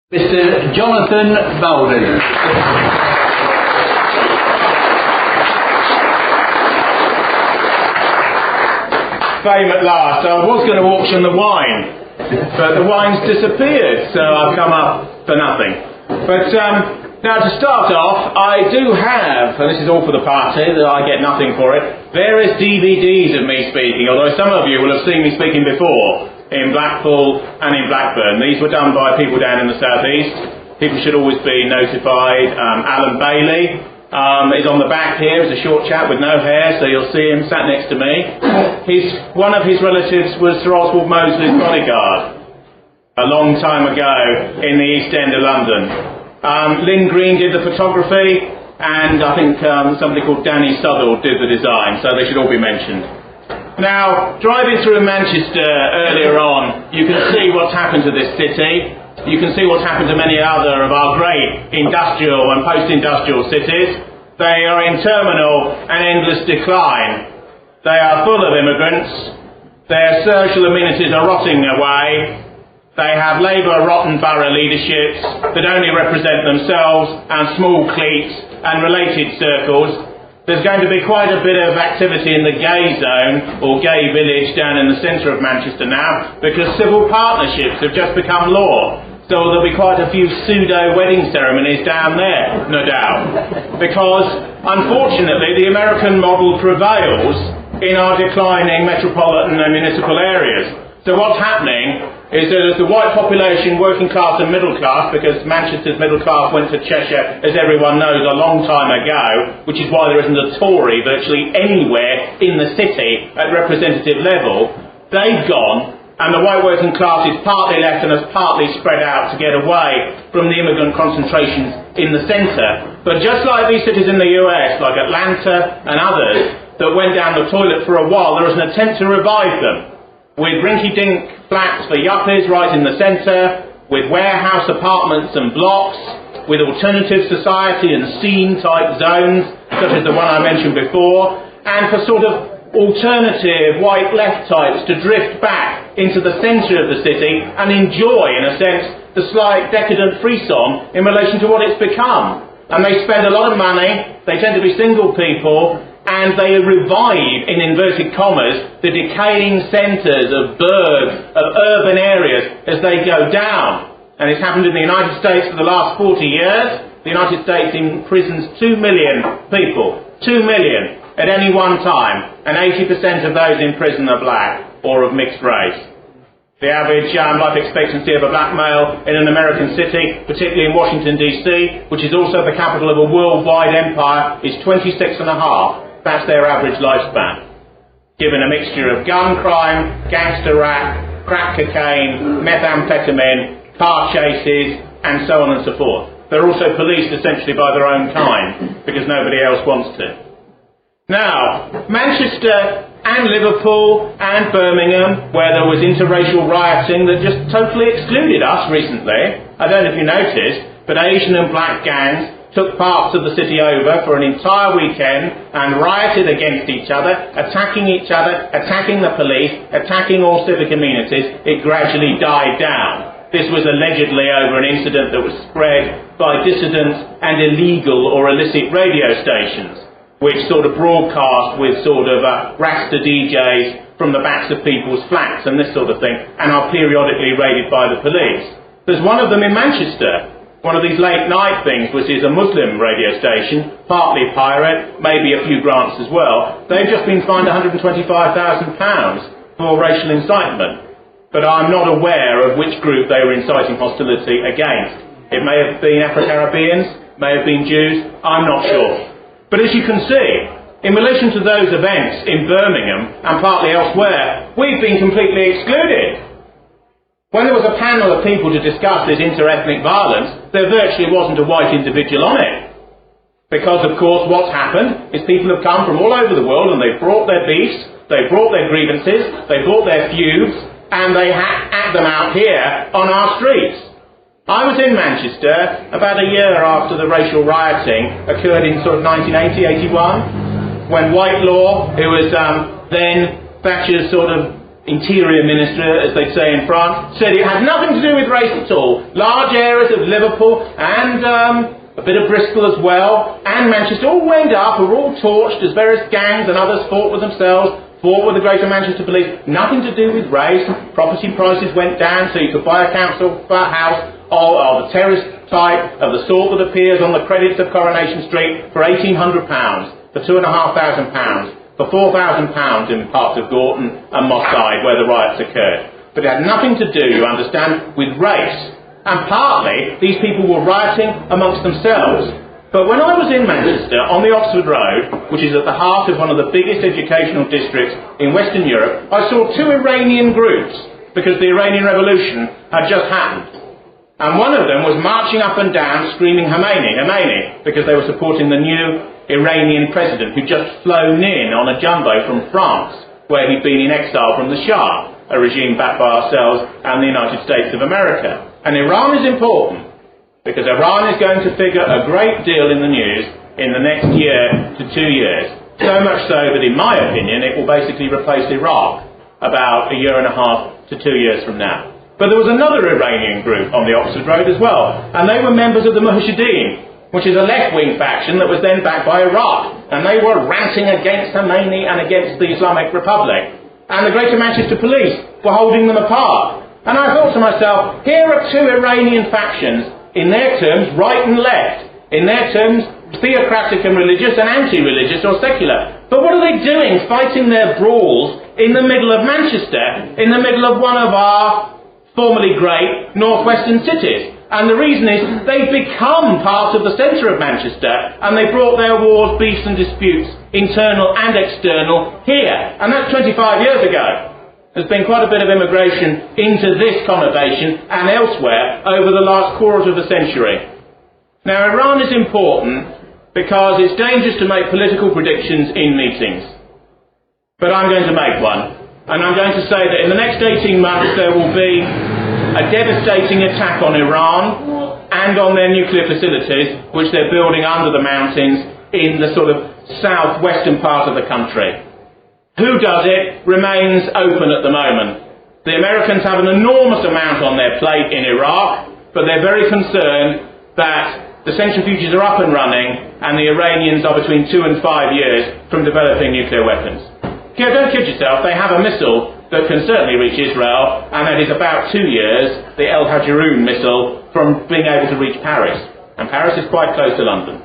Mr. Jonathan Bowden. Fame at last. I was going to auction the wine, but the wine's disappeared, so I've come up for nothing. But now to start off, I do have, and this is all for the party, that I get nothing for it, various DVDs of me speaking, although some of you will have seen me speaking before in Blackpool and in Blackburn. These were done by people down in the southeast. People should always be notified. Alan Bailey is on the back here. He's a short chap with no hair, so you'll see him sat next to me. One of his relatives was Sir Oswald Mosley's bodyguard a long time ago in the East End of London. Lynn Green did the photography, and I think somebody called Danny Southall did the design, so they should all be mentioned. Now, driving through Manchester earlier on, you can see what's happened to this city. You can see what's happened to many other of our great industrial and post-industrial cities. They are in terminal and endless decline. They are full of immigrants. Their social amenities are rotting away. They have Labour-rotten borough leaderships that only represent themselves and small cliques and related circles. There's going to be quite a bit of activity in the gay zone, or gay village, down in the centre of Manchester now, because civil partnerships have just become law. So there'll be quite a few pseudo-wedding ceremonies down there, no doubt. Because, unfortunately, the American model prevails in our declining metropolitan and municipal areas. So what's happening is that as the white population, working class and middle class, because Manchester's middle class went to Cheshire, as everyone knows, a long time ago, which is why there isn't a Tory virtually anywhere in the city at representative level, they've gone, and the white working class is partly left and has partly spread out to get away from the immigrant concentrations in the centre. But just like these cities in the US, like Atlanta and others, that went down the toilet for a while, there was an attempt to revive them, with rinky-dink flats for yuppies right in the centre, with warehouse apartments and blocks, with alternative society and scene-type zones, such as the one I mentioned before, and for sort of alternative white left types to drift back into the centre of the city and enjoy, in a sense, the slight decadent frisson in relation to what it's become. And they spend a lot of money, they tend to be single people, and they revive, in inverted commas, the decaying centres of urban areas as they go down. And it's happened in the United States for the last 40 years. The United States imprisons 2 million people. 2 million at any one time. And 80% of those in prison are black or of mixed race. The average life expectancy of a black male in an American city, particularly in Washington DC, which is also the capital of a worldwide empire, is 26 and a half. That's their average lifespan, given a mixture of gun crime, gangster rap, crack cocaine, methamphetamine, car chases, and so on and so forth. They're also policed essentially by their own kind, because nobody else wants to. Now, Manchester and Liverpool and Birmingham, where there was interracial rioting that just totally excluded us recently, I don't know if you noticed, but Asian and black gangs took parts of the city over for an entire weekend and rioted against each other, attacking the police, attacking all civic amenities. It gradually died down. This was allegedly over an incident that was spread by dissidents and illegal or illicit radio stations, which sort of broadcast with sort of rasta DJs from the backs of people's flats and this sort of thing, and are periodically raided by the police. There's one of them in Manchester. One of these late night things, which is a Muslim radio station, partly pirate, maybe a few grants as well. They've just been fined £125,000 for racial incitement. But I'm not aware of which group they were inciting hostility against. It may have been Afro-Caribbeans, may have been Jews, I'm not sure. But as you can see, in relation to those events in Birmingham and partly elsewhere, we've been completely excluded. When there was a panel of people to discuss this inter-ethnic violence, there virtually wasn't a white individual on it. Because, of course, what's happened is people have come from all over the world and they've brought their beefs, they've brought their grievances, they've brought their feuds, and they act them out here on our streets. I was in Manchester about a year after the racial rioting occurred in sort of 1980, 81, when Whitelaw, who was then Thatcher's sort of interior minister, as they say in France, said it had nothing to do with race at all. Large areas of Liverpool and a bit of Bristol as well, and Manchester all went up, were all torched as various gangs and others fought with themselves, fought with the Greater Manchester Police. Nothing to do with race. Property prices went down so you could buy a council house of the terrace type, of the sort that appears on the credits of Coronation Street for £1,800, for £2,500, for £4,000 in parts of Gorton and Moss Side where the riots occurred. But it had nothing to do, you understand, with race. And partly, these people were rioting amongst themselves. But when I was in Manchester, on the Oxford Road, which is at the heart of one of the biggest educational districts in Western Europe, I saw two Iranian groups, because the Iranian Revolution had just happened. And one of them was marching up and down, screaming Khomeini, Khomeini, because they were supporting the new Iranian president who'd just flown in on a jumbo from France, where he'd been in exile from the Shah, a regime backed by ourselves and the United States of America. And Iran is important, because Iran is going to figure a great deal in the news in the next year to 2 years. So much so that, in my opinion, it will basically replace Iraq about a year and a half to 2 years from now. But there was another Iranian group on the Oxford Road as well, and they were members of the Mujahideen, which is a left-wing faction that was then backed by Iraq. And they were ranting against Khomeini and against the Islamic Republic. And the Greater Manchester Police were holding them apart. And I thought to myself, here are two Iranian factions, in their terms, right and left. In their terms, theocratic and religious, and anti-religious or secular. But what are they doing, fighting their brawls in the middle of Manchester, in the middle of one of our formerly great northwestern cities? And the reason is they've become part of the centre of Manchester, and they brought their wars, beefs and disputes, internal and external, here. And that's 25 years ago. There's been quite a bit of immigration into this conurbation and elsewhere over the last quarter of a century. Now, Iran is important because it's dangerous to make political predictions in meetings. But I'm going to make one. And I'm going to say that in the next 18 months there will be a devastating attack on Iran and on their nuclear facilities, which they're building under the mountains in the sort of southwestern part of the country. Who does it remains open at the moment. The Americans have an enormous amount on their plate in Iraq, but they're very concerned that the centrifuges are up and running and the Iranians are between 2 and 5 years from developing nuclear weapons. Don't kid yourself, they have a missile that can certainly reach Israel, and that is about 2 years, the El Hajaroon missile, from being able to reach Paris. And Paris is quite close to London.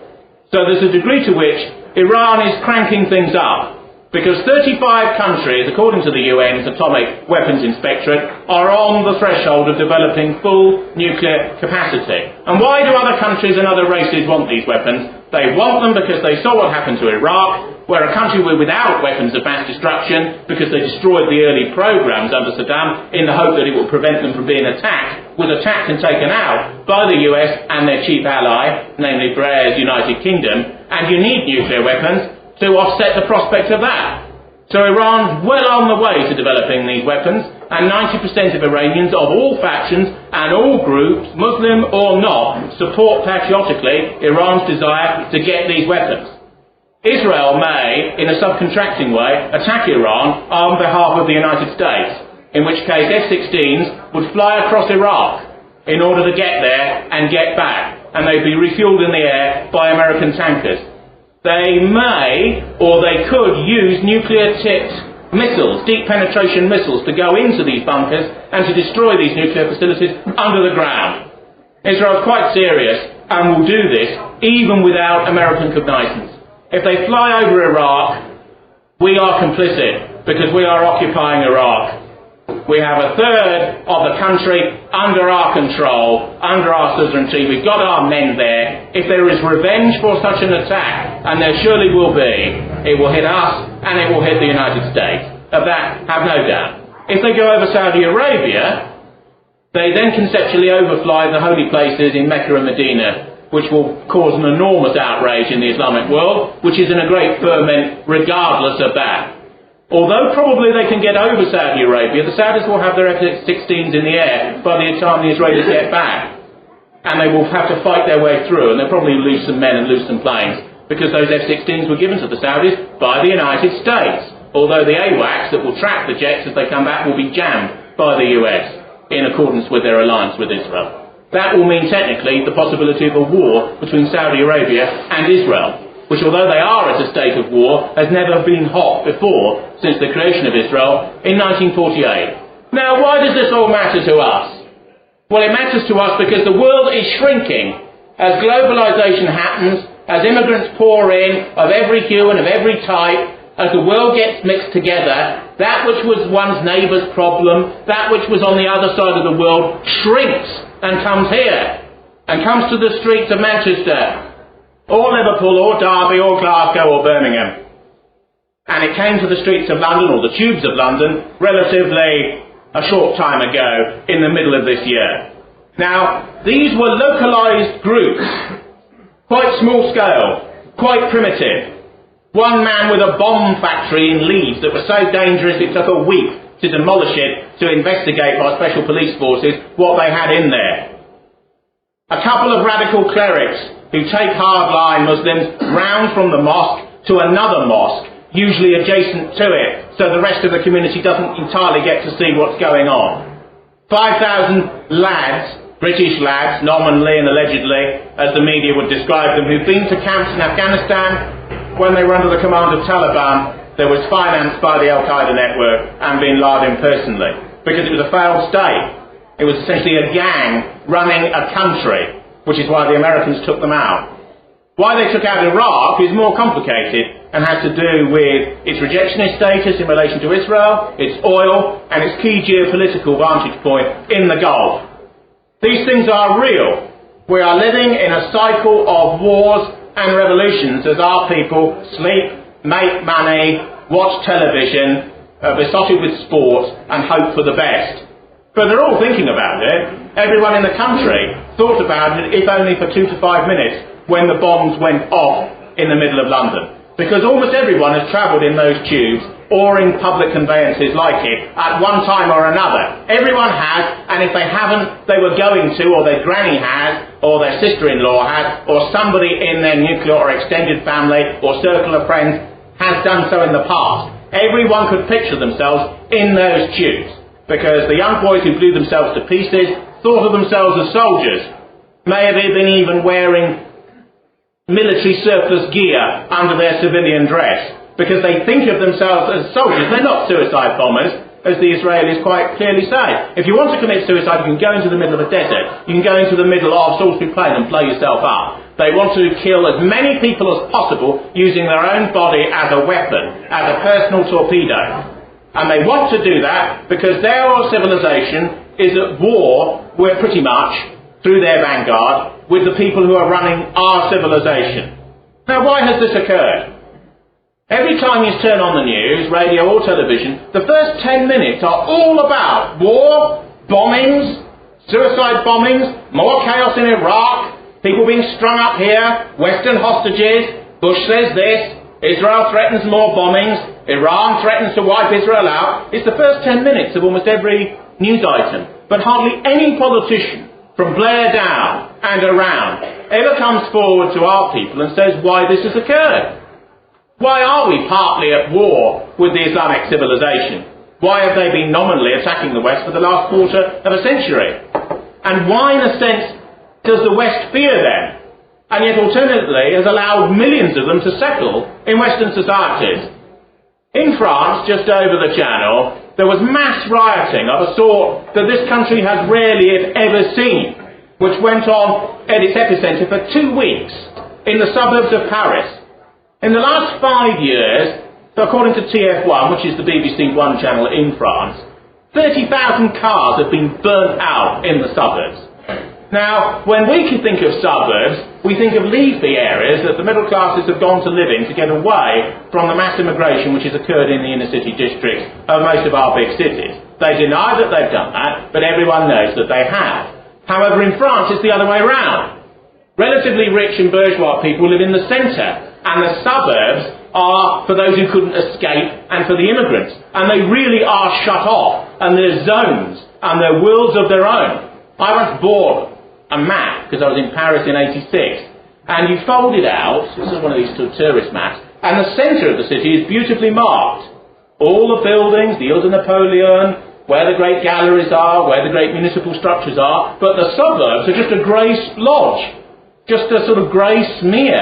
So there's a degree to which Iran is cranking things up. Because 35 countries, according to the UN's Atomic Weapons Inspectorate, are on the threshold of developing full nuclear capacity. And why do other countries and other races want these weapons? They want them because they saw what happened to Iraq, where a country without weapons of mass destruction, because they destroyed the early programs under Saddam in the hope that it would prevent them from being attacked, was attacked and taken out by the US and their chief ally, namely Blair's United Kingdom, and you need nuclear weapons to offset the prospect of that. So Iran's well on the way to developing these weapons, and 90% of Iranians of all factions and all groups, Muslim or not, support patriotically Iran's desire to get these weapons. Israel may, in a subcontracting way, attack Iran on behalf of the United States, in which case F-16s would fly across Iraq in order to get there and get back, and they'd be refuelled in the air by American tankers. They may, or they could, use nuclear-tipped missiles, deep penetration missiles, to go into these bunkers and to destroy these nuclear facilities under the ground. Israel is quite serious and will do this even without American cognizance. If they fly over Iraq, we are complicit because we are occupying Iraq. We have a third of the country under our control, under our suzerainty. We've got our men there. If there is revenge for such an attack, and there surely will be, it will hit us and it will hit the United States. Of that, have no doubt. If they go over Saudi Arabia, they then conceptually overfly the holy places in Mecca and Medina, which will cause an enormous outrage in the Islamic world, which is in a great ferment regardless of that. Although probably they can get over Saudi Arabia, the Saudis will have their F-16s in the air by the time the Israelis get back. And they will have to fight their way through, and they'll probably lose some men and lose some planes, because those F-16s were given to the Saudis by the United States. although the AWACS that will track the jets as they come back will be jammed by the US in accordance with their alliance with Israel. That will mean technically the possibility of a war between Saudi Arabia and Israel, which, although they are at a state of war, has never been hot before since the creation of Israel in 1948. Now, why does this all matter to us? Well, it matters to us because the world is shrinking as globalization happens, as immigrants pour in of every hue and of every type, as the world gets mixed together. That which was one's neighbour's problem, that which was on the other side of the world, shrinks and comes here, and comes to the streets of Manchester, or Liverpool, or Derby, or Glasgow, or Birmingham. And it came to the streets of London, or the tubes of London, relatively a short time ago, in the middle of this year. Now, these were localised groups, quite small scale, quite primitive. One man with a bomb factory in Leeds that was so dangerous it took a week to demolish it, to investigate by special police forces what they had in there. A couple of radical clerics who take hardline Muslims round from the mosque to another mosque, usually adjacent to it, so the rest of the community doesn't entirely get to see what's going on. 5,000 lads, British lads, nominally and allegedly, as the media would describe them, who've been to camps in Afghanistan when they were under the command of Taliban, that was financed by the Al-Qaeda network and bin Laden personally, because it was a failed state. It was essentially a gang running a country, which is why the Americans took them out. Why they took out Iraq is more complicated and has to do with its rejectionist status in relation to Israel, its oil, and its key geopolitical vantage point in the Gulf. These things are real. We are living in a cycle of wars and revolutions as our people sleep, make money, watch television, besotted with sport, and hope for the best. But they're all thinking about it. Everyone in the country thought about it, if only for 2 to 5 minutes, when the bombs went off in the middle of London. Because almost everyone has travelled in those tubes, or in public conveyances like it, at one time or another. Everyone has, and if they haven't, they were going to, or their granny has, or their sister-in-law has, or somebody in their nuclear or extended family or circle of friends has done so in the past. Everyone could picture themselves in those tubes, because the young boys who blew themselves to pieces thought of themselves as soldiers. May have been even wearing military surplus gear under their civilian dress, because they think of themselves as soldiers. They're not suicide bombers, as the Israelis quite clearly say. If you want to commit suicide, you can go into the middle of a desert, you can go into the middle of Salisbury Plain and blow yourself up. They want to kill as many people as possible using their own body as a weapon, as a personal torpedo. And they want to do that because their civilization is at war, we're pretty much, through their vanguard, with the people who are running our civilization. Now, why has this occurred? Every time you turn on the news, radio or television, the first 10 minutes are all about war, bombings, suicide bombings, more chaos in Iraq, people being strung up here, Western hostages, Bush says this, Israel threatens more bombings, Iran threatens to wipe Israel out. It's the first 10 minutes of almost every news item. But hardly any politician, from Blair down and around, ever comes forward to our people and says why this has occurred. Why are we partly at war with the Islamic civilization? Why have they been nominally attacking the West for the last quarter of a century? And why, in a sense, does the West fear them? And yet, alternatively, has allowed millions of them to settle in Western societies. In France, just over the Channel, there was mass rioting of a sort that this country has rarely, if ever, seen, which went on at its epicentre for 2 weeks in the suburbs of Paris. In the last 5 years, according to TF1, which is the BBC One channel in France, 30,000 cars have been burnt out in the suburbs. Now, when we think of suburbs, we think of leafy areas that the middle classes have gone to live in to get away from the mass immigration which has occurred in the inner city districts of most of our big cities. They deny that they've done that, but everyone knows that they have. However, in France, it's the other way around. Relatively rich and bourgeois people live in the centre, and the suburbs are for those who couldn't escape and for the immigrants. And they really are shut off, and they're zones, and they're worlds of their own. I once bought a map, because I was in Paris in '86, and you fold it out, this is one of these tourist maps, and the centre of the city is beautifully marked. All the buildings, the Ile de Napoleon, where the great galleries are, where the great municipal structures are, but the suburbs are just a grey splodge, just a sort of grey smear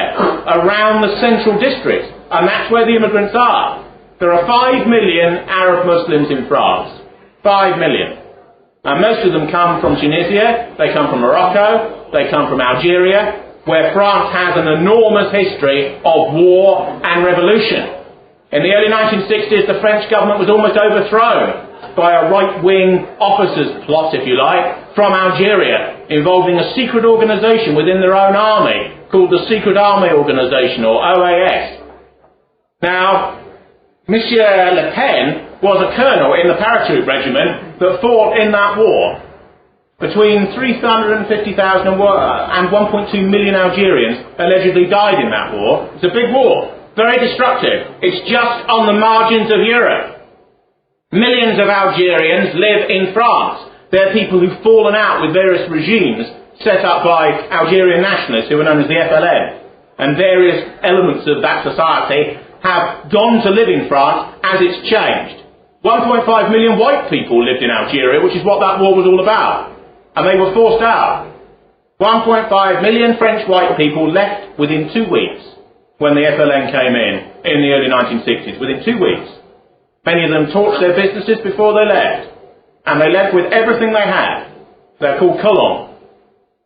around the central district, and that's where the immigrants are. There are 5 million Arab Muslims in France. 5 million. And most of them come from Tunisia, they come from Morocco, they come from Algeria, where France has an enormous history of war and revolution. In the early 1960s, the French government was almost overthrown by a right-wing officer's plot, if you like, from Algeria, involving a secret organisation within their own army, called the Secret Army Organisation, or OAS. Now, Monsieur Le Pen was a colonel in the paratroop regiment that fought in that war. Between 350,000 and 1.2 million Algerians allegedly died in that war. It's a big war, very destructive. It's just on the margins of Europe. Millions of Algerians live in France. They're people who've fallen out with various regimes set up by Algerian nationalists who are known as the FLN. And various elements of that society have gone to live in France as it's changed. 1.5 million white people lived in Algeria, which is what that war was all about. And they were forced out. 1.5 million French white people left within 2 weeks when the FLN came in the early 1960s. Within 2 weeks. Many of them torched their businesses before they left. And they left with everything they had. They're called colons.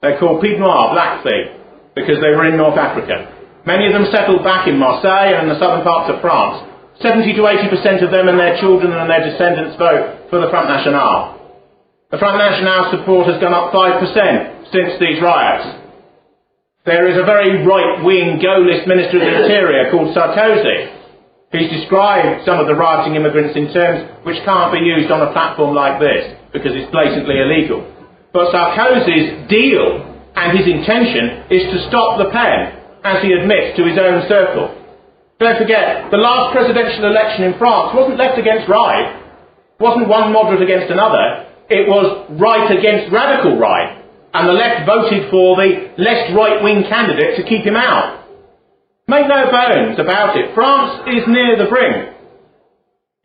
They're called pieds noirs, Blackfeet, because they were in North Africa. Many of them settled back in Marseille and in the southern parts of France. 70 to 80% of them and their children and their descendants vote for the Front National. The Front National support has gone up 5% since these riots. There is a very right-wing Gaullist Minister of the Interior called Sarkozy. He's described some of the rioting immigrants in terms which can't be used on a platform like this because it's blatantly illegal. But Sarkozy's deal and his intention is to stop Le Pen, as he admits to his own circle. Don't forget, the last presidential election in France wasn't left against right, wasn't one moderate against another, it was right against radical right, and the left voted for the less right-wing candidate to keep him out. Make no bones about it, France is near the brink.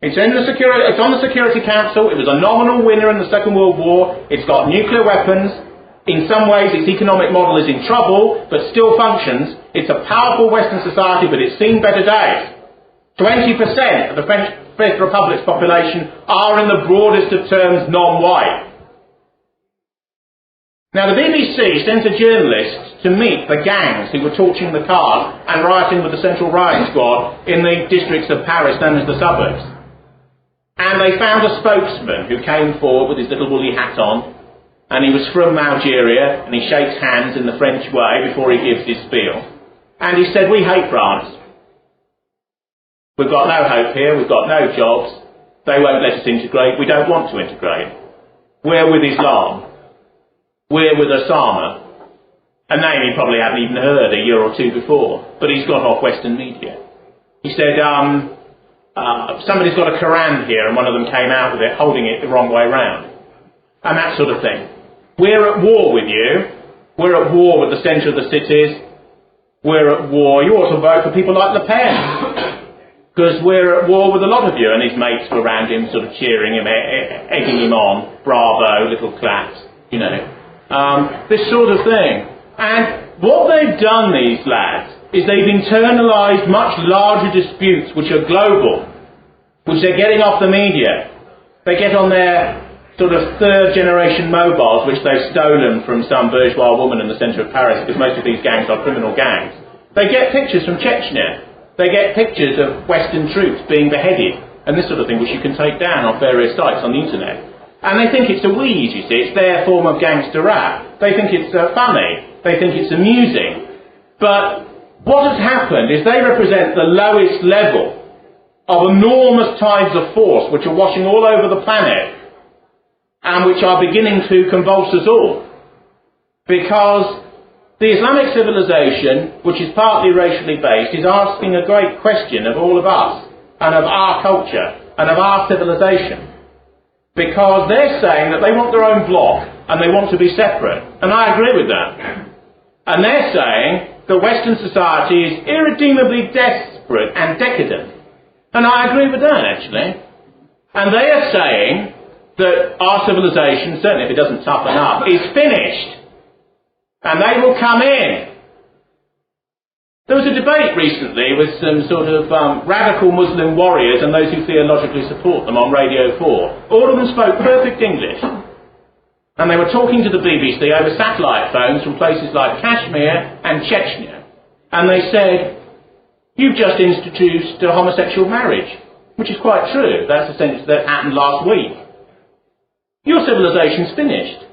It's on the Security Council, it was a nominal winner in the Second World War, it's got nuclear weapons, in some ways its economic model is in trouble, but still functions. It's a powerful Western society, but it's seen better days. 20% of the French Fifth Republic's population are, in the broadest of terms, non-white. Now, the BBC sent a journalist to meet the gangs who were torching the cars and rioting with the Central Riot Squad in the districts of Paris known as the suburbs. And they found a spokesman who came forward with his little woolly hat on, and he was from Algeria, and he shakes hands in the French way before he gives his spiel. And he said, "We hate France. We've got no hope here, we've got no jobs, they won't let us integrate, we don't want to integrate. We're with Islam. We're with Osama," a name he probably hadn't even heard a year or two before, but he's got off Western media. He said, somebody's got a Quran here, and one of them came out with it, holding it the wrong way round. And that sort of thing. We're at war with you. We're at war with the centre of the cities. We're at war. You ought to vote for people like Le Pen. Because we're at war with a lot of you. And his mates were around him, sort of cheering him, egging him on. Bravo, little claps, you know. This sort of thing. And what they've done, these lads, is they've internalised much larger disputes which are global, which they're getting off the media. They get on their sort of third-generation mobiles, which they've stolen from some bourgeois woman in the centre of Paris, because most of these gangs are criminal gangs. They get pictures from Chechnya. They get pictures of Western troops being beheaded, and this sort of thing, which you can take down off various sites on the internet. And they think it's a weed, you see. It's their form of gangster rap. They think it's funny. They think it's amusing. But what has happened is they represent the lowest level of enormous tides of force which are washing all over the planet and which are beginning to convulse us all. Because the Islamic civilization, which is partly racially based, is asking a great question of all of us and of our culture and of our civilization. Because they're saying that they want their own bloc and they want to be separate. And I agree with that. And they're saying that Western society is irredeemably desperate and decadent. And I agree with that, actually. And they are saying that our civilization, certainly if it doesn't toughen up, is finished. And they will come in. There was a debate recently with some sort of radical Muslim warriors and those who theologically support them on Radio 4. All of them spoke perfect English. And they were talking to the BBC over satellite phones from places like Kashmir and Chechnya. And they said, "You've just introduced homosexual marriage," which is quite true. That's essentially that happened last week. Your civilization's finished.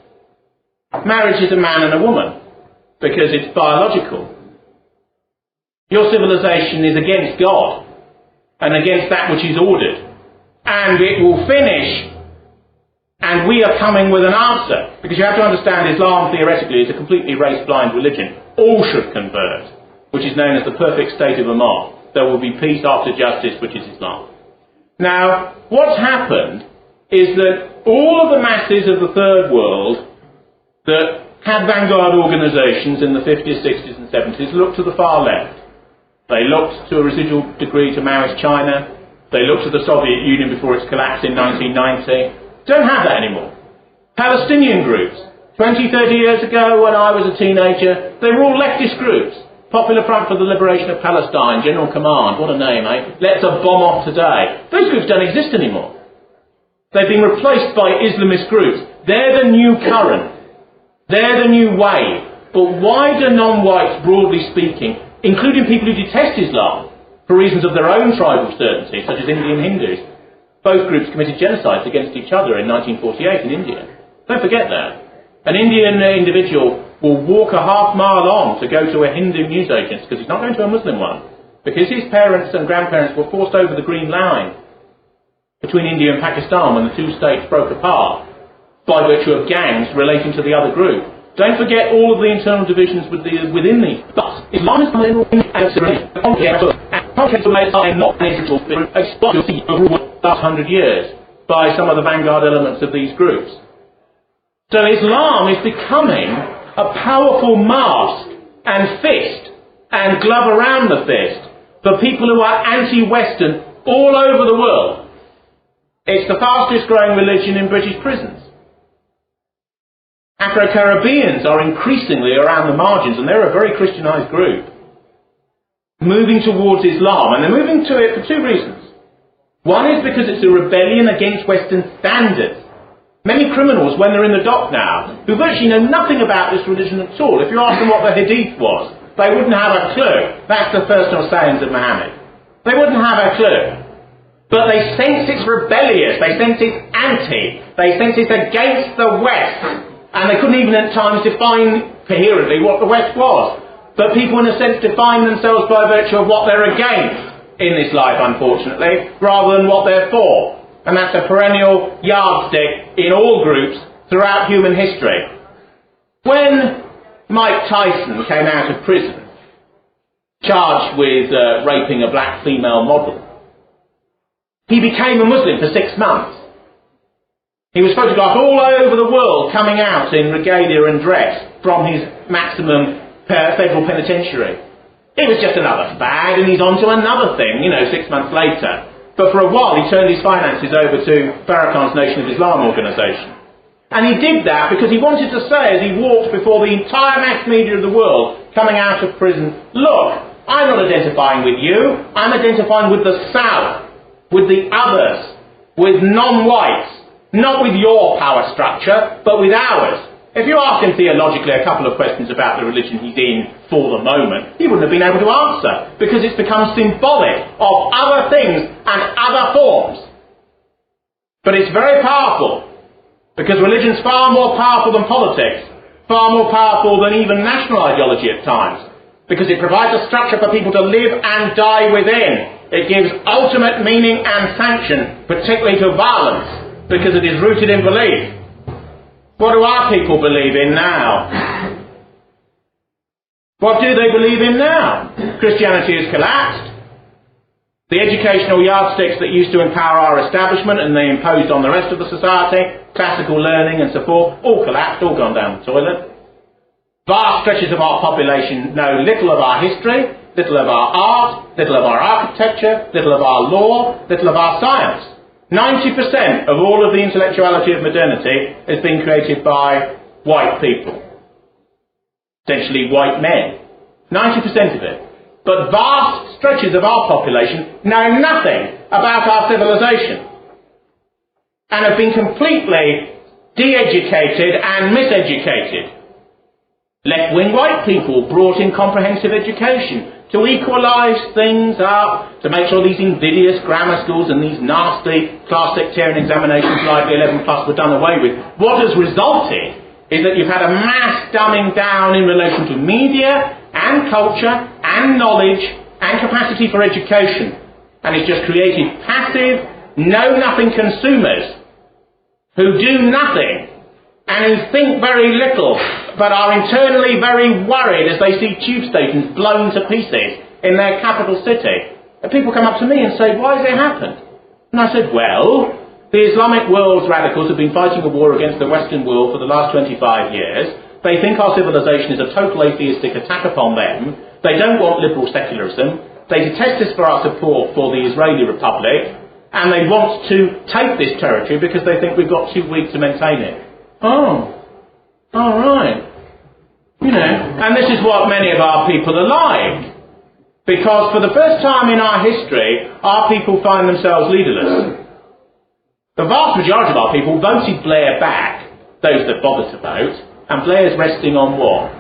Marriage is a man and a woman because it's biological. Your civilization is against God and against that which is ordered. And it will finish. And we are coming with an answer. Because you have to understand Islam theoretically is a completely race-blind religion. All should convert, which is known as the perfect state of Aman. There will be peace after justice, which is Islam. Now, what's happened is that all of the masses of the third world that had vanguard organisations in the 50s, 60s and 70s looked to the far left. They looked to a residual degree to Maoist China. They looked to the Soviet Union before its collapse in 1990. Don't have that anymore. Palestinian groups. 20, 30 years ago when I was a teenager, they were all leftist groups. Popular Front for the Liberation of Palestine, General Command, what a name, eh? Let's a bomb off today. Those groups don't exist anymore. They've been replaced by Islamist groups. They're the new current. They're the new wave. But why do non-whites, broadly speaking, including people who detest Islam, for reasons of their own tribal certainty, such as Indian Hindus, both groups committed genocides against each other in 1948 in India. Don't forget that. An Indian individual will walk a half mile on to go to a Hindu newsagent because he's not going to a Muslim one, because his parents and grandparents were forced over the Green Line between India and Pakistan when the two states broke apart by virtue of gangs relating to the other group. Don't forget all of the internal divisions within these. But Islam is coming in as a religion. Over the last 100 years by some of the vanguard elements of these groups. So Islam is becoming a powerful mask and fist and glove around the fist for people who are anti-Western all over the world. It's the fastest growing religion in British prisons. Afro-Caribbeans are increasingly around the margins, and they're a very Christianised group, moving towards Islam, and they're moving to it for two reasons. One is because it's a rebellion against Western standards. Many criminals, when they're in the dock now, who virtually know nothing about this religion at all, if you ask them what the Hadith was, they wouldn't have a clue. That's the personal sayings of Muhammad. They wouldn't have a clue. But they sense it's rebellious, they sense it's anti, they sense it's against the West. And they couldn't even at times define coherently what the West was. But people, in a sense, define themselves by virtue of what they're against in this life, unfortunately, rather than what they're for. And that's a perennial yardstick in all groups throughout human history. When Mike Tyson came out of prison, charged with raping a black female model, he became a Muslim for 6 months. He was photographed all over the world coming out in regalia and dress from his maximum federal penitentiary. It was just another fad, and he's on to another thing, 6 months later. But for a while he turned his finances over to Farrakhan's Nation of Islam organisation. And he did that because he wanted to say, as he walked before the entire mass media of the world coming out of prison, look, I'm not identifying with you, I'm identifying with the South, with the others, with non-whites. Not with your power structure, but with ours. If you ask him theologically a couple of questions about the religion he's in for the moment, he wouldn't have been able to answer, because it's become symbolic of other things and other forms. But it's very powerful, because religion's far more powerful than politics, far more powerful than even national ideology at times, because it provides a structure for people to live and die within. It gives ultimate meaning and sanction, particularly to violence, because it is rooted in belief. What do our people believe in now? What do they believe in now? Christianity has collapsed. The educational yardsticks that used to empower our establishment and they imposed on the rest of the society, classical learning and so forth, all collapsed, all gone down the toilet. Vast stretches of our population know little of our history. little of our art, little of our architecture, little of our law, little of our science. 90% of all of the intellectuality of modernity has been created by white people. Essentially white men. 90% of it. But vast stretches of our population know nothing about our civilization and have been completely de-educated and miseducated. Left-wing white people brought in comprehensive education to equalise things up, to make sure these invidious grammar schools and these nasty class sectarian examinations like the 11 plus were done away with. What has resulted is that you've had a mass dumbing down in relation to media and culture and knowledge and capacity for education. And it's just created passive, know-nothing consumers who do nothing and who think very little but are internally very worried as they see tube stations blown to pieces in their capital city. And people come up to me and say, why has it happened? And I said, well, the Islamic world's radicals have been fighting a war against the Western world for the last 25 years. They think our civilization is a total atheistic attack upon them. They don't want liberal secularism. They detest us for our support for the Israeli Republic. And they want to take this territory because they think we've got too weak to maintain it. Oh, all right. You know, and this is what many of our people are like. Because for the first time in our history, our people find themselves leaderless. The vast majority of our people voted Blair back, those that bothered to vote, and Blair's resting on what?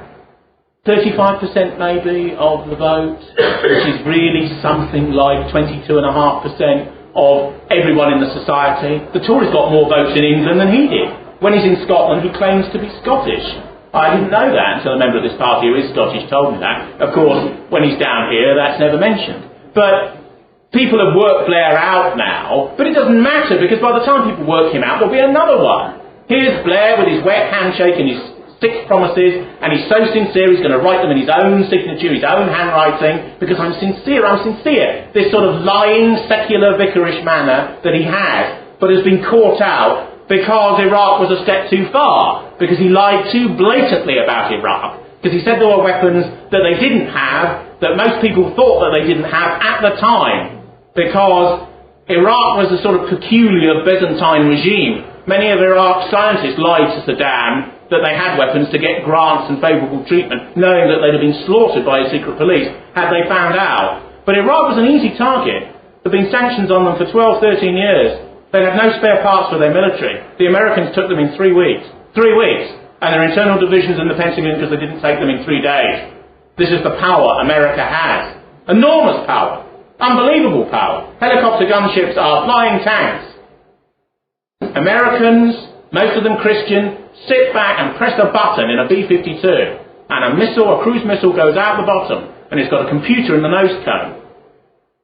35% maybe of the vote, which is really something like 22.5% of everyone in the society. The Tories got more votes in England than he did. When he's in Scotland, he claims to be Scottish. I didn't know that until a member of this party who is Scottish told me that. Of course, when he's down here, that's never mentioned. But people have worked Blair out now, but it doesn't matter, because by the time people work him out, there'll be another one. Here's Blair with his wet handshake and his 6 promises, and he's so sincere he's going to write them in his own signature, his own handwriting, because I'm sincere. This sort of lying, secular, vicarish manner that he has, but has been caught out because Iraq was a step too far, because he lied too blatantly about Iraq, because he said there were weapons that they didn't have, that most people thought that they didn't have at the time, because Iraq was a sort of peculiar Byzantine regime. Many of Iraq's scientists lied to Saddam that they had weapons to get grants and favourable treatment, knowing that they'd have been slaughtered by his secret police had they found out. But Iraq was an easy target. There have been sanctions on them for 12, 13 years. They had no spare parts for their military. The Americans took them in 3 weeks. 3 weeks! And their internal divisions in the Pentagon because they didn't take them in 3 days. This is the power America has. Enormous power. Unbelievable power. Helicopter gunships are flying tanks. Americans, most of them Christian, sit back and press a button in a B-52 and a cruise missile goes out the bottom and it's got a computer in the nose cone.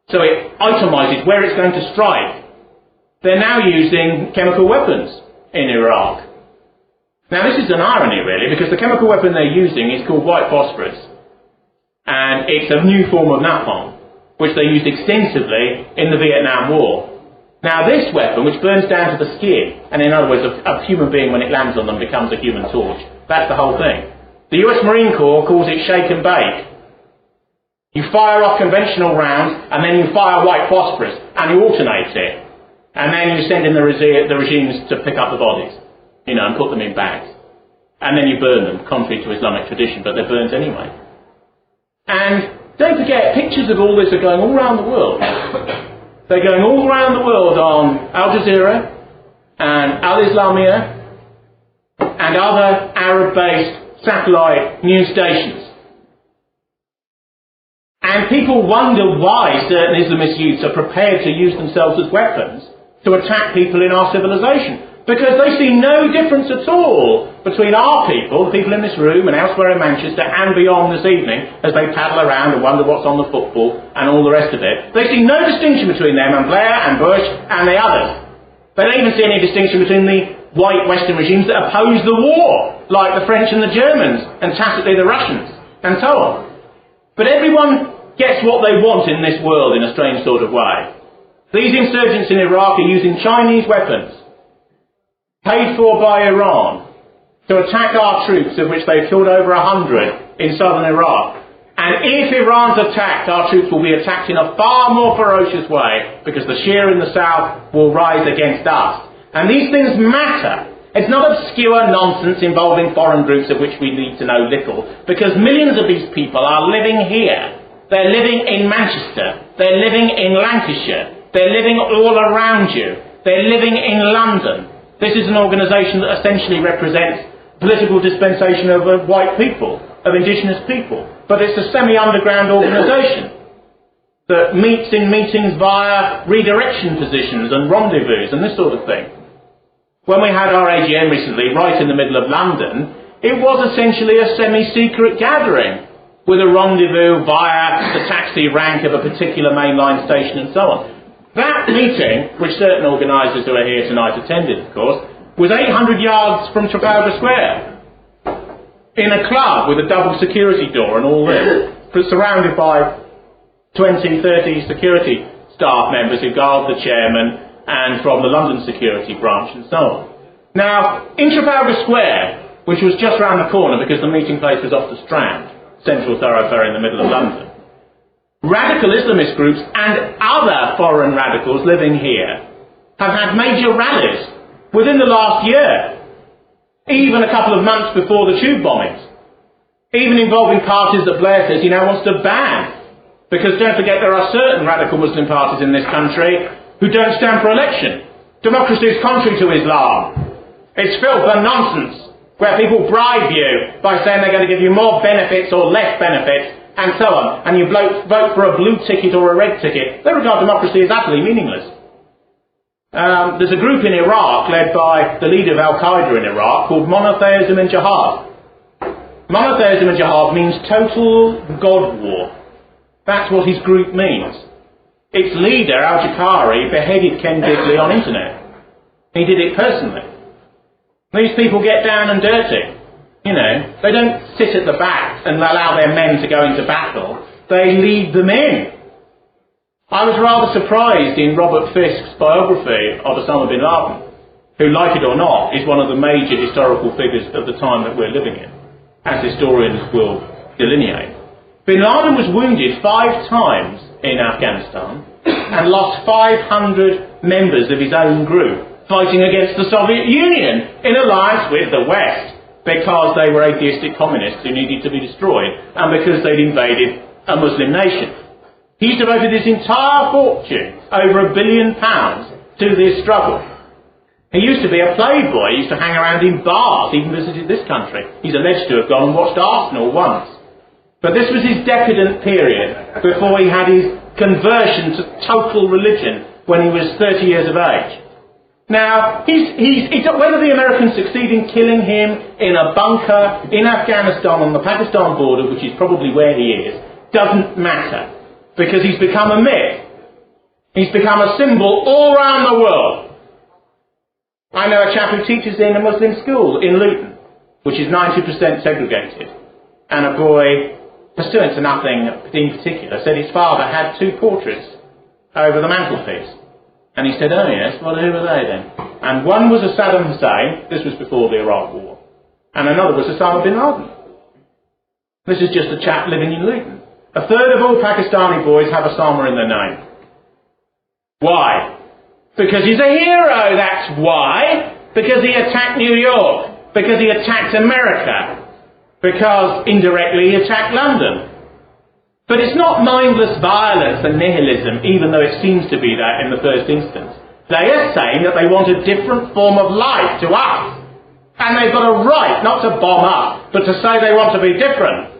So it itemises where it's going to strike. They're now using chemical weapons in Iraq. Now this is an irony really, because the chemical weapon they're using is called white phosphorus. And it's a new form of napalm, which they used extensively in the Vietnam War. Now this weapon, which burns down to the skin, and in other words, a human being when it lands on them becomes a human torch. That's the whole thing. The US Marine Corps calls it shake and bake. You fire off conventional rounds, and then you fire white phosphorus, and you alternate it. And then you send in the regimes to pick up the bodies, and put them in bags. And then you burn them, contrary to Islamic tradition, but they're burnt anyway. And don't forget, pictures of all this are going all around the world. They're going all around the world on Al Jazeera and Al Islamiyah and other Arab-based satellite news stations. And people wonder why certain Islamist youths are prepared to use themselves as weapons to attack people in our civilization. Because they see no difference at all between our people, the people in this room and elsewhere in Manchester and beyond this evening, as they paddle around and wonder what's on the football and all the rest of it. They see no distinction between them and Blair and Bush and the others. They don't even see any distinction between the white Western regimes that oppose the war, like the French and the Germans, and tacitly the Russians, and so on. But everyone gets what they want in this world in a strange sort of way. These insurgents in Iraq are using Chinese weapons, paid for by Iran, to attack our troops, of which they've killed over 100 in southern Iraq. And if Iran's attacked, our troops will be attacked in a far more ferocious way, because the Shia in the south will rise against us. And these things matter. It's not obscure nonsense involving foreign groups of which we need to know little, because millions of these people are living here. They're living in Manchester. They're living in Lancashire. They're living all around you. They're living in London. This is an organisation that essentially represents political dispensation of white people, of indigenous people. But it's a semi-underground organisation that meets in meetings via redirection positions and rendezvous and this sort of thing. When we had our AGM recently, right in the middle of London, it was essentially a semi-secret gathering with a rendezvous via the taxi rank of a particular mainline station and so on. That meeting, which certain organisers who are here tonight attended, of course, was 800 yards from Trafalgar Square, in a club with a double security door and all this, surrounded by 20, 30 security staff members who guard the chairman and from the London security branch and so on. Now, in Trafalgar Square, which was just round the corner because the meeting place was off the Strand, central thoroughfare in the middle of London, radical Islamist groups and other foreign radicals living here have had major rallies within the last year, even a couple of months before the tube bombings, even involving parties that Blair says he now wants to ban. Because don't forget, there are certain radical Muslim parties in this country who don't stand for election. Democracy is contrary to Islam. It's filth and nonsense, where people bribe you by saying they're going to give you more benefits or less benefits, and so on, and you vote for a blue ticket or a red ticket. They regard democracy as utterly meaningless. There's a group in Iraq led by the leader of Al-Qaeda in Iraq called Monotheism and Jihad. Monotheism and Jihad means total God war. That's what his group means. Its leader, Al-Jaqari, beheaded Ken Digley on internet. He did it personally. These people get down and dirty. You know, they don't sit at the back and allow their men to go into battle. They lead them in. I was rather surprised in Robert Fiske's biography of Osama bin Laden, who, like it or not, is one of the major historical figures of the time that we're living in, as historians will delineate. Bin Laden was wounded 5 times in Afghanistan and lost 500 members of his own group fighting against the Soviet Union in alliance with the West, because they were atheistic communists who needed to be destroyed and because they'd invaded a Muslim nation. He's devoted his entire fortune, over £1 billion, to this struggle. He used to be a playboy. He used to hang around in bars, even visited this country. He's alleged to have gone and watched Arsenal once. But this was his decadent period before he had his conversion to total religion when he was 30 years of age. Now, whether the Americans succeed in killing him in a bunker in Afghanistan on the Pakistan border, which is probably where he is, doesn't matter. Because he's become a myth. He's become a symbol all around the world. I know a chap who teaches in a Muslim school in Luton, which is 90% segregated. And a boy, pursuant to nothing in particular, said his father had 2 portraits over the mantelpiece. And he said, oh yes, well, who were they then? And one was a Saddam Hussein, this was before the Iraq War, and another was Osama bin Laden. This is just a chap living in Luton. A third of all Pakistani boys have Osama in their name. Why? Because he's a hero, that's why. Because he attacked New York. Because he attacked America. Because, indirectly, he attacked London. But it's not mindless violence and nihilism, even though it seems to be that in the first instance. They are saying that they want a different form of life to us. And they've got a right not to bomb us, but to say they want to be different.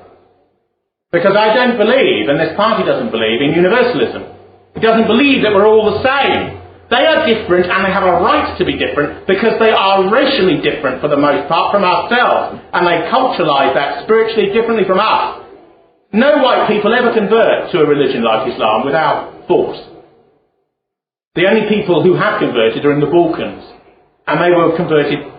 Because I don't believe, and this party doesn't believe, in universalism. It doesn't believe that we're all the same. They are different, and they have a right to be different, because they are racially different for the most part from ourselves. And they culturalise that spiritually differently from us. No white people ever convert to a religion like Islam without force. The only people who have converted are in the Balkans. And they were converted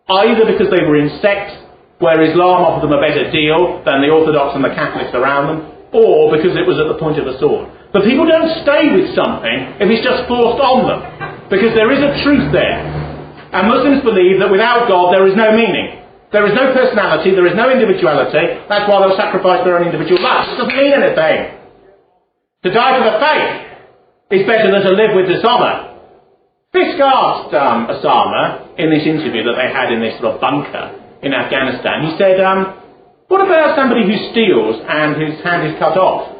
either because they were in sects where Islam offered them a better deal than the Orthodox and the Catholics around them, or because it was at the point of a sword. But people don't stay with something if it's just forced on them, because there is a truth there. And Muslims believe that without God there is no meaning. There is no personality, there is no individuality. That's why they'll sacrifice their own individual lives. It doesn't mean anything. To die for the faith is better than to live with dishonour. Fisk asked Osama in this interview that they had in this sort of bunker in Afghanistan, he said, what about somebody who steals and whose hand is cut off?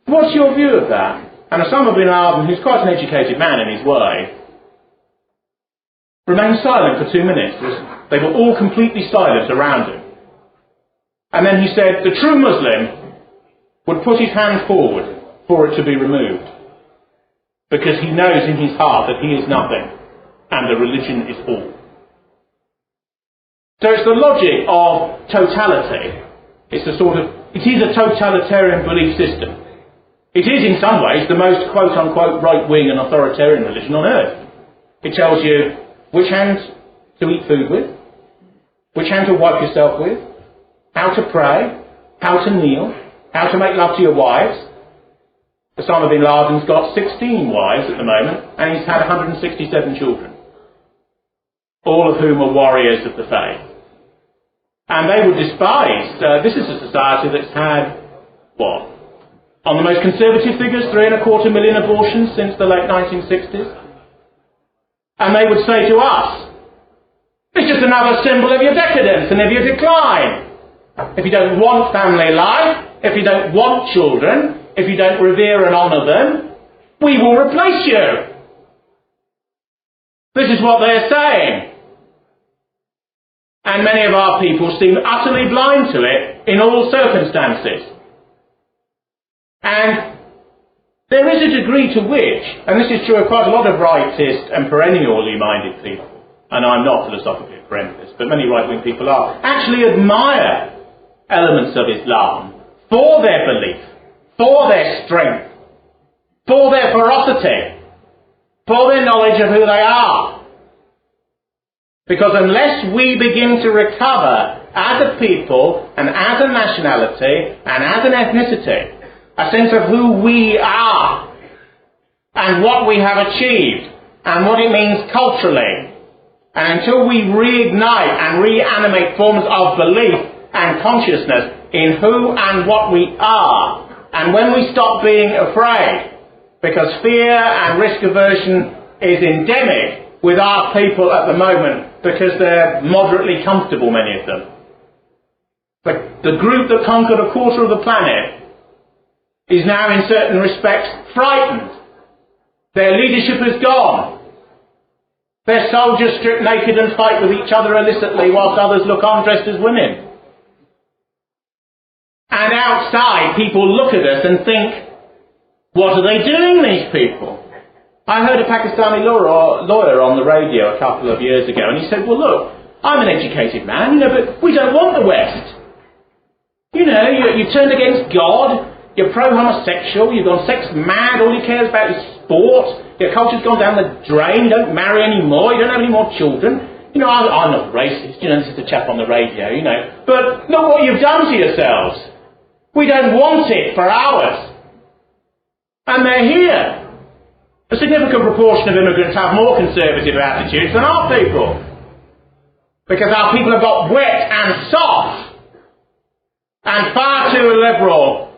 What's your view of that? And Osama bin Laden, who's quite an educated man in his way, remained silent for 2 minutes. They were all completely silent around him. And then he said, the true Muslim would put his hand forward for it to be removed, because he knows in his heart that he is nothing and the religion is all. So it's the logic of totality. It is a totalitarian belief system. It is in some ways the most quote-unquote right-wing and authoritarian religion on earth. It tells you which hand to eat food with, which hand to wipe yourself with, how to pray, how to kneel, how to make love to your wives. Osama bin Laden's got 16 wives at the moment, and he's had 167 children, all of whom are warriors of the faith. And they would despise, this is a society that's had, what? On the most conservative figures, 3.25 million abortions since the late 1960s. And they would say to us, it's just another symbol of your decadence and of your decline. If you don't want family life, if you don't want children, if you don't revere and honour them, we will replace you. This is what they're saying. And many of our people seem utterly blind to it in all circumstances. And there is a degree to which, and this is true of quite a lot of rightist and perennially minded people, and I'm not philosophically a perennialist, but many right-wing people are, actually admire elements of Islam for their belief, for their strength, for their ferocity, for their knowledge of who they are. Because unless we begin to recover as a people and as a nationality and as an ethnicity a sense of who we are and what we have achieved and what it means culturally, and until we reignite and reanimate forms of belief and consciousness in who and what we are, and when we stop being afraid, because fear and risk aversion is endemic with our people at the moment because they're moderately comfortable, many of them. But the group that conquered 1/4 of the planet is now in certain respects frightened. Their leadership has gone. Their soldiers strip naked and fight with each other illicitly whilst others look on dressed as women. And outside, people look at us and think, what are they doing, these people? I heard a Pakistani lawyer on the radio a couple of years ago, and he said, well, look, I'm an educated man, but we don't want the West. You turned against God, you're pro-homosexual, you've gone sex mad, all you care about is sport, your culture's gone down the drain, you don't marry anymore, you don't have any more children. I'm not racist, this is the chap on the radio, but look what you've done to yourselves. We don't want it for ours. And they're here. A significant proportion of immigrants have more conservative attitudes than our people. Because our people have got wet and soft and far too liberal,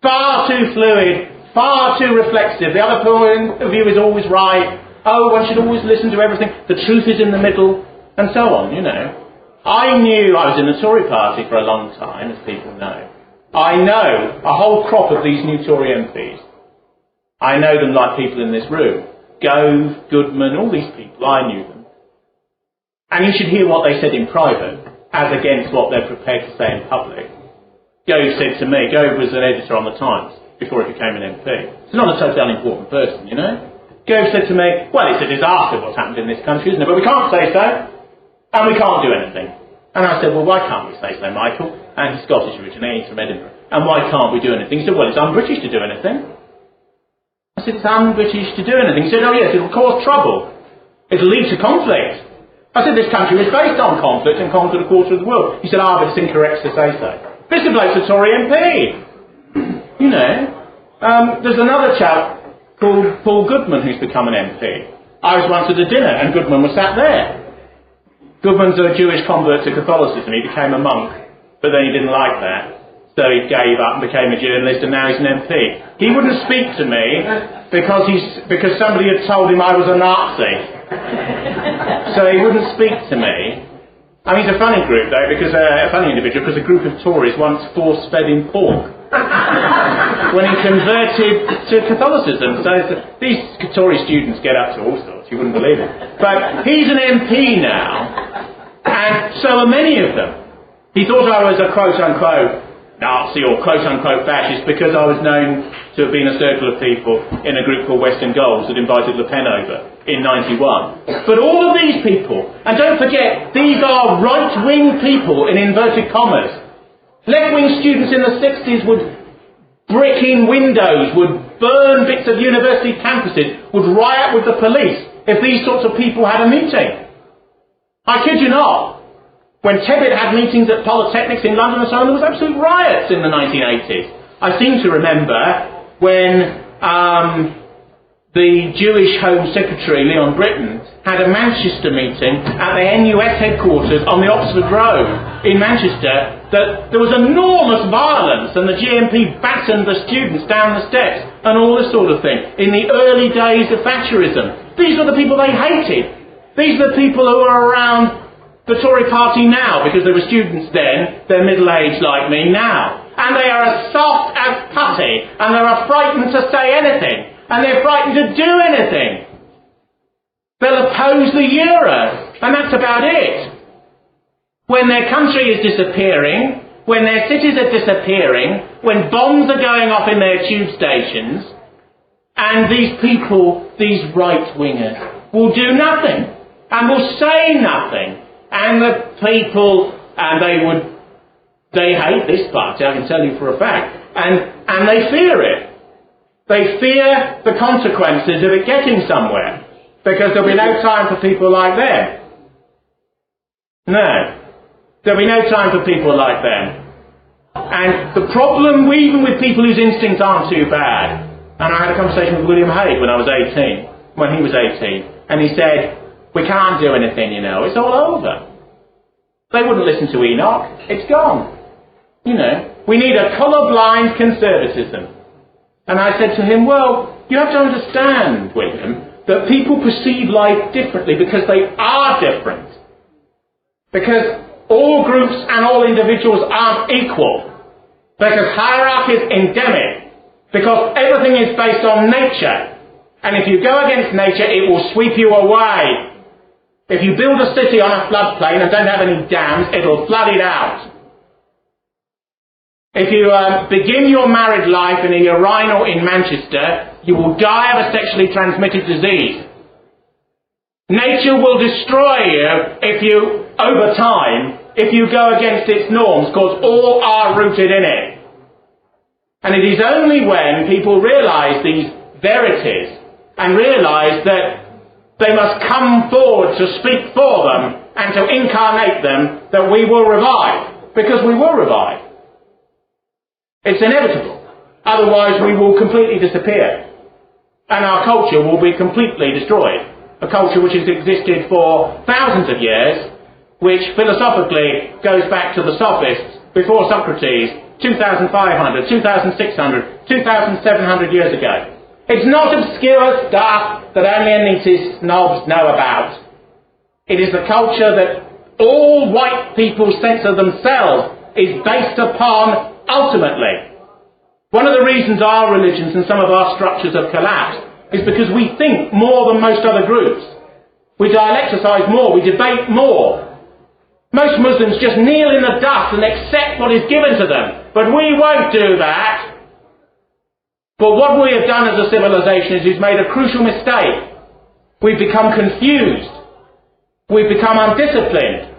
far too fluid, far too reflexive. The other point of view is always right. Oh, one should always listen to everything. The truth is in the middle, and so on, I knew I was in the Tory party for a long time, as people know. I know a whole crop of these new Tory MPs. I know them like people in this room. Gove, Goodman, all these people, I knew them. And you should hear what they said in private, as against what they're prepared to say in public. Gove said to me, Gove was an editor on the Times before he became an MP. He's not a totally important person, Gove said to me, well, it's a disaster what's happened in this country, isn't it? But we can't say so, and we can't do anything. And I said, well, why can't we say so, Michael? And he's Scottish originally, he's from Edinburgh. And why can't we do anything? He said, well, it's un-British to do anything. I said, it's un-British to do anything. He said, oh yes, it'll cause trouble. It'll lead to conflict. I said, this country was based on conflict and conquered 1/4 of the world. He said, but it's incorrect to say so. This bloke's a Tory MP. There's another chap called Paul Goodman who's become an MP. I was once at a dinner and Goodman was sat there. Goodman's a Jewish convert to Catholicism. He became a monk, but then he didn't like that. So he gave up and became a journalist, and now he's an MP. He wouldn't speak to me because somebody had told him I was a Nazi. So he wouldn't speak to me. I mean, it's a funny group, though, because a funny individual, because a group of Tories once force-fed him pork when he converted to Catholicism. So these Tory students get up to all sorts, you wouldn't believe it. But he's an MP now, and so are many of them. He thought I was a quote-unquote Nazi or quote-unquote fascist because I was known to have been a circle of people in a group called Western Goals that invited Le Pen over in 91. But all of these people, and don't forget, these are right-wing people in inverted commas. Left-wing students in the 60s would brick in windows, would burn bits of university campuses, would riot with the police if these sorts of people had a meeting. I kid you not. When Tebbit had meetings at polytechnics in London and so on, there was absolute riots in the 1980s. I seem to remember when the Jewish Home Secretary, Leon Britton, had a Manchester meeting at the NUS headquarters on the Oxford Road in Manchester, that there was enormous violence and the GMP battened the students down the steps and all this sort of thing in the early days of Thatcherism. These were the people they hated. These are the people who are around the Tory party now, because they were students then, they're middle-aged like me now. And they are as soft as putty, and they're frightened to say anything, and they're frightened to do anything. They'll oppose the euro, and that's about it. When their country is disappearing, when their cities are disappearing, when bombs are going off in their tube stations, and these people, these right-wingers, will do nothing, and will say nothing. And the people, and they hate this party, I can tell you for a fact, and they fear it. They fear the consequences of it getting somewhere, because there'll be no time for people like them. No. There'll be no time for people like them. And the problem, even with people whose instincts aren't too bad, and I had a conversation with William Hague when he was 18, and he said, we can't do anything, you know, it's all over. They wouldn't listen to Enoch, it's gone. You know, we need a colour-blind conservatism. And I said to him, well, you have to understand, William, that people perceive life differently because they are different. Because all groups and all individuals aren't equal. Because hierarchy is endemic. Because everything is based on nature. And if you go against nature, it will sweep you away. If you build a city on a floodplain and don't have any dams, it'll flood it out. If you begin your married life in a urinal in Manchester, you will die of a sexually transmitted disease. Nature will destroy you if you, over time, if you go against its norms, because all are rooted in it. And it is only when people realise these verities and realise that they must come forward to speak for them and to incarnate them that we will revive. Because we will revive. It's inevitable. Otherwise we will completely disappear. And our culture will be completely destroyed. A culture which has existed for thousands of years, which philosophically goes back to the sophists before Socrates, 2,500, 2,600, 2,700 years ago. It's not obscure stuff that only elitist snobs know about. It is the culture that all white people's sense of themselves is based upon ultimately. One of the reasons our religions and some of our structures have collapsed is because we think more than most other groups. We dialecticize more, we debate more. Most Muslims just kneel in the dust and accept what is given to them. But we won't do that. But what we have done as a civilization is we've made a crucial mistake. We've become confused. We've become undisciplined.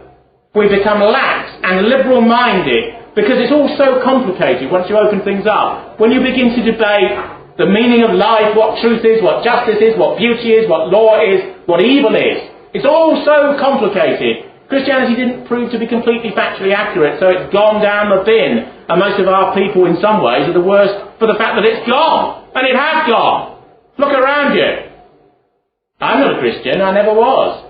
We've become lax and liberal-minded because it's all so complicated once you open things up. When you begin to debate the meaning of life, what truth is, what justice is, what beauty is, what law is, what evil is, it's all so complicated. Christianity didn't prove to be completely factually accurate, so it's gone down the bin. And most of our people, in some ways, are the worst for the fact that it's gone. And it has gone. Look around you. I'm not a Christian, I never was.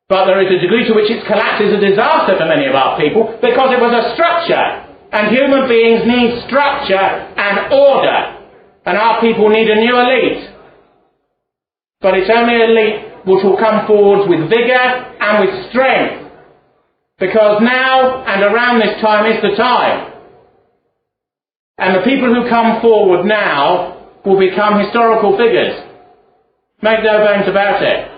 But there is a degree to which its collapse is a disaster for many of our people because it was a structure. And human beings need structure and order. And our people need a new elite. But it's only an elite which will come forward with vigour and with strength. Because now and around this time is the time. And the people who come forward now will become historical figures. Make no bones about it.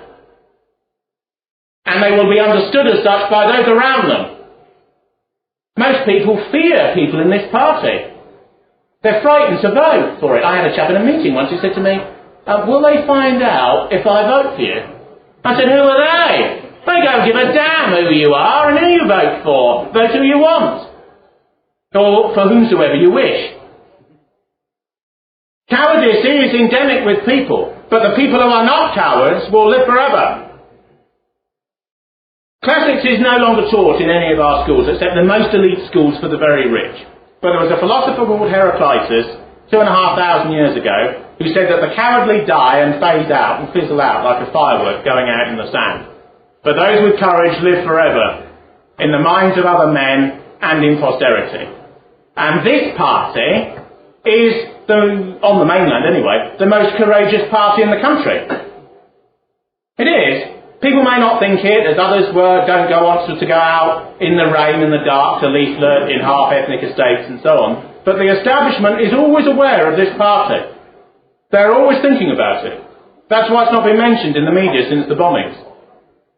And they will be understood as such by those around them. Most people fear people in this party. They're frightened to vote for it. I had a chap in a meeting once who said to me, will they find out if I vote for you? I said, who are they? They don't give a damn who you are and who you vote for. Vote who you want. Or for whomsoever you wish. Cowardice is endemic with people, but the people who are not cowards will live forever. Classics is no longer taught in any of our schools, except the most elite schools for the very rich. But there was a philosopher called Heraclitus, 2,500 years ago, who said that the cowardly die and phase out and fizzle out like a firework going out in the sand. But those with courage live forever, in the minds of other men and in posterity. And this party is, on the mainland anyway, the most courageous party in the country. It is. People may not think it, as others don't want to go out in the rain and the dark to leaflet in half-ethnic estates and so on. But the establishment is always aware of this party. They're always thinking about it. That's why it's not been mentioned in the media since the bombings,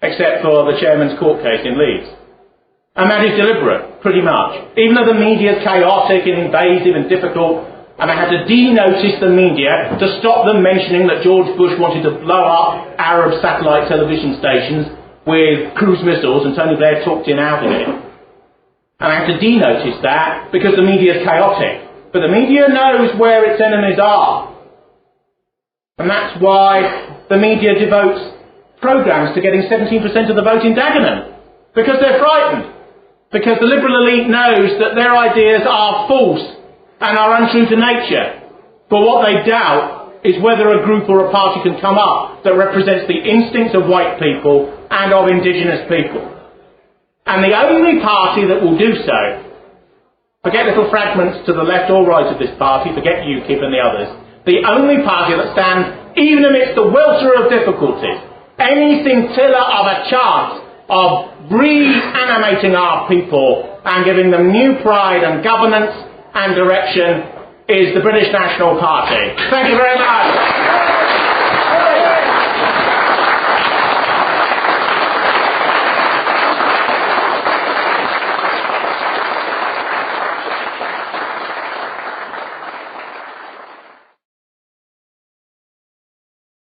except for the chairman's court case in Leeds. And that is deliberate, pretty much. Even though the media is chaotic and invasive and difficult, and I had to denotice the media to stop them mentioning that George Bush wanted to blow up Arab satellite television stations with cruise missiles, and Tony Blair talked him out of it. And I had to denotice that because the media is chaotic. But the media knows where its enemies are. And that's why the media devotes programmes to getting 17% of the vote in Dagenham. Because they're frightened. Because the liberal elite knows that their ideas are false and are untrue to nature. But what they doubt is whether a group or a party can come up that represents the instincts of white people and of indigenous people. And the only party that will do so, forget little fragments to the left or right of this party, forget UKIP and the others, the only party that stands even amidst the welter of difficulties, any scintilla of a chance of reanimating our people and giving them new pride and governance and direction, is the British National Party. Thank you very much.